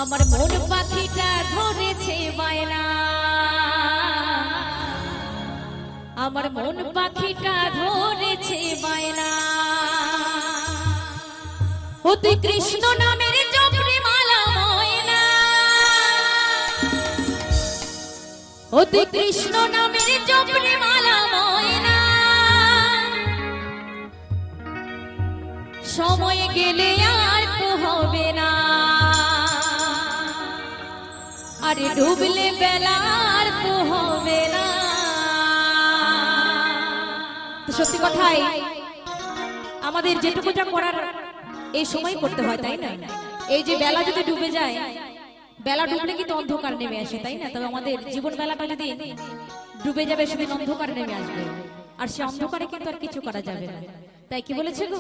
আমার মন পাখিটা ধরেছে বায়না, আমার মন পাখিটা ধরেছে বায়না। ও তুই কৃষ্ণ নামের জপরে মালা ময়না, ও তুই কৃষ্ণ নামের জপরে মালা ময়না। সময় গেলে আর তো হবে না, আরে ডুবলে বেলা আর তো হবে না। তো সত্যি কথাই আমাদের যেটুকুটা করার এই সময় করতে হয়, তাই না? এই যে বেলা যদি ডুবে যায়, বেলা ডুবলে কিন্তু অন্ধকার নেমে আসে, তাই না? তবে আমাদের জীবন বেলাটা যদি ডুবে যাবে সেদিন অন্ধকার নেমে আসবে, আর সে অন্ধকারে কিন্তু আর কিছু করা যাবে না। তাই কি বলেছে গো?